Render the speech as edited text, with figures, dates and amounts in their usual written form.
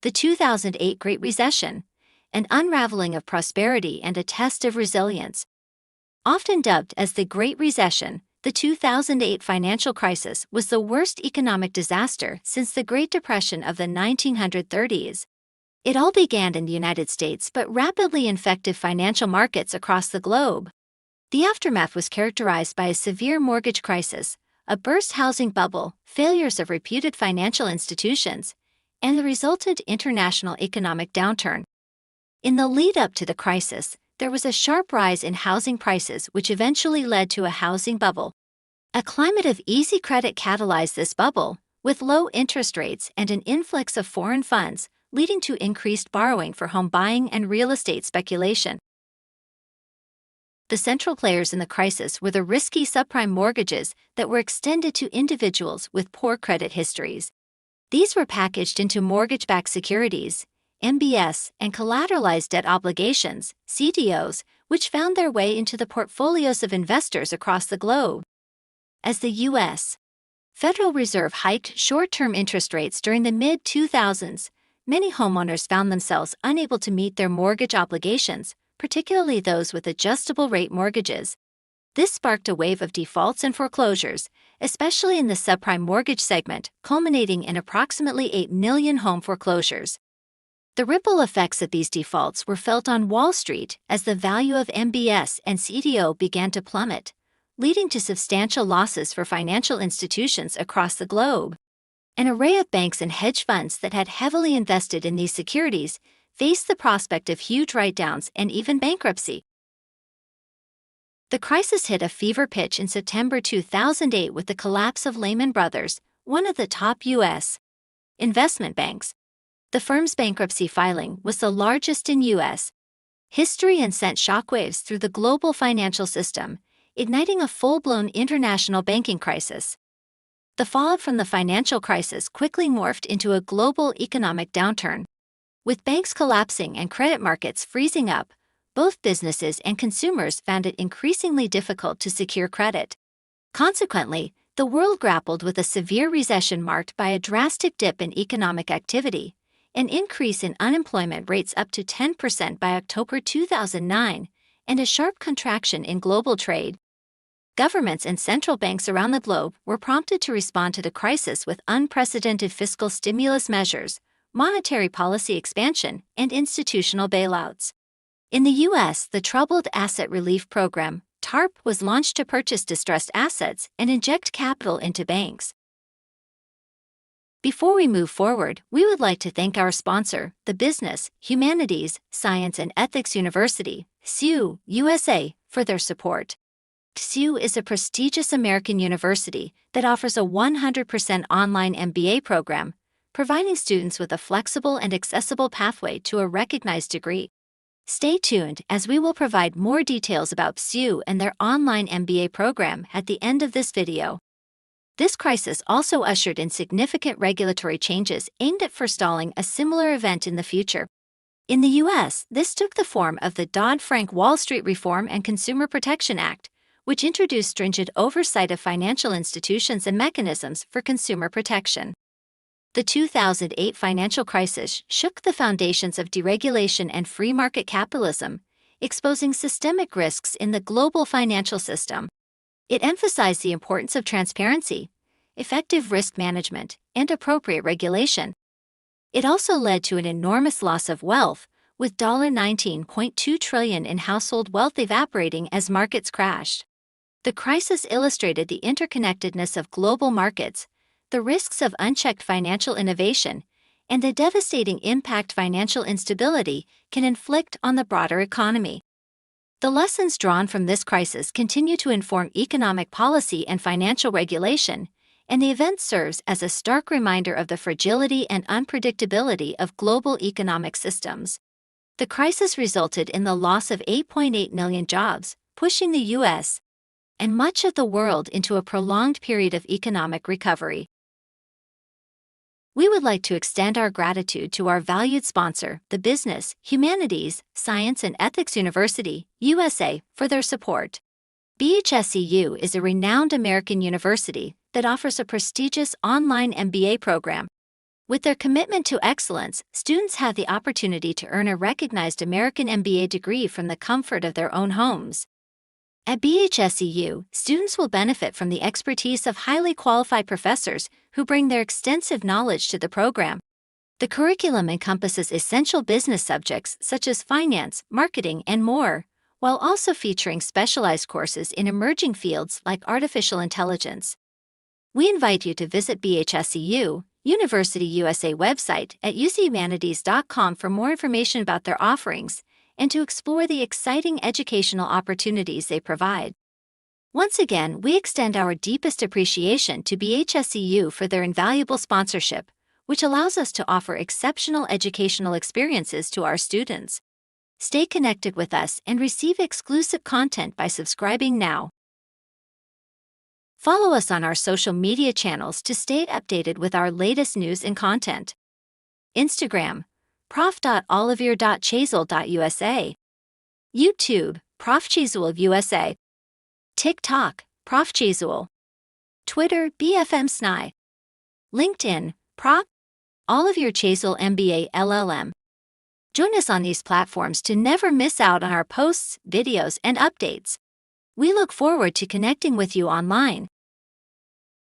the 2008 Great Recession, an unraveling of prosperity and a test of resilience. Often dubbed as the Great Recession, the 2008 financial crisis was the worst economic disaster since the Great Depression of the 1930s. It all began in the United States but rapidly infected financial markets across the globe. The aftermath was characterized by a severe mortgage crisis, a burst housing bubble, failures of reputed financial institutions, and the resultant international economic downturn. In the lead-up to the crisis, there was a sharp rise in housing prices which eventually led to a housing bubble. A climate of easy credit catalyzed this bubble, with low interest rates and an influx of foreign funds, leading to increased borrowing for home buying and real estate speculation. The central players in the crisis were the risky subprime mortgages that were extended to individuals with poor credit histories. These were packaged into mortgage-backed securities, MBS, and collateralized debt obligations, CDOs, which found their way into the portfolios of investors across the globe. As the U.S. Federal Reserve hiked short-term interest rates during the mid-2000s, many homeowners found themselves unable to meet their mortgage obligations, particularly those with adjustable-rate mortgages. This sparked a wave of defaults and foreclosures, especially in the subprime mortgage segment, culminating in approximately 8 million home foreclosures. The ripple effects of these defaults were felt on Wall Street as the value of MBS and CDO began to plummet, leading to substantial losses for financial institutions across the globe. An array of banks and hedge funds that had heavily invested in these securities faced the prospect of huge write-downs and even bankruptcy. The crisis hit a fever pitch in September 2008 with the collapse of Lehman Brothers, one of the top U.S. investment banks. The firm's bankruptcy filing was the largest in U.S. history and sent shockwaves through the global financial system, igniting a full-blown international banking crisis. The fallout from the financial crisis quickly morphed into a global economic downturn. With banks collapsing and credit markets freezing up, both businesses and consumers found it increasingly difficult to secure credit. Consequently, the world grappled with a severe recession marked by a drastic dip in economic activity, an increase in unemployment rates up to 10% by October 2009, and a sharp contraction in global trade. Governments and central banks around the globe were prompted to respond to the crisis with unprecedented fiscal stimulus measures, monetary policy expansion, and institutional bailouts. In the U.S., the Troubled Asset Relief Program, TARP, was launched to purchase distressed assets and inject capital into banks. Before we move forward, we would like to thank our sponsor, the Business, Humanities, Science and Ethics University, SU, USA, for their support. SU is a prestigious American university that offers a 100% online MBA program, providing students with a flexible and accessible pathway to a recognized degree. Stay tuned as we will provide more details about SU and their online MBA program at the end of this video. This crisis also ushered in significant regulatory changes aimed at forestalling a similar event in the future. In the U.S., this took the form of the Dodd-Frank Wall Street Reform and Consumer Protection Act, which introduced stringent oversight of financial institutions and mechanisms for consumer protection. The 2008 financial crisis shook the foundations of deregulation and free market capitalism, exposing systemic risks in the global financial system. It emphasized the importance of transparency, effective risk management, and appropriate regulation. It also led to an enormous loss of wealth, with $19.2 trillion in household wealth evaporating as markets crashed. The crisis illustrated the interconnectedness of global markets, the risks of unchecked financial innovation, and the devastating impact financial instability can inflict on the broader economy. The lessons drawn from this crisis continue to inform economic policy and financial regulation, and the event serves as a stark reminder of the fragility and unpredictability of global economic systems. The crisis resulted in the loss of 8.8 million jobs, pushing the U.S. and much of the world into a prolonged period of economic recovery. We would like to extend our gratitude to our valued sponsor, the Business, Humanities, Science and Ethics University, USA, for their support. BHSCU is a renowned American university that offers a prestigious online MBA program. With their commitment to excellence, students have the opportunity to earn a recognized American MBA degree from the comfort of their own homes. At BHSEU, students will benefit from the expertise of highly qualified professors who bring their extensive knowledge to the program. The curriculum encompasses essential business subjects such as finance, marketing, and more, while also featuring specialized courses in emerging fields like artificial intelligence. We invite you to visit BHSEU, University USA website at uchumanities.com for more information about their offerings and to explore the exciting educational opportunities they provide. Once again, we extend our deepest appreciation to BHSEU for their invaluable sponsorship, which allows us to offer exceptional educational experiences to our students. Stay connected with us and receive exclusive content by subscribing now. Follow us on our social media channels to stay updated with our latest news and content. Instagram, prof.olivier.chazoule.usa. YouTube, Prof Chazoule USA. TikTok, Prof Chazoule. Twitter, BFMSNY. LinkedIn, Prof. Olivier Chazoule MBA LLM. Join us on these platforms to never miss out on our posts, videos, and updates. We look forward to connecting with you online.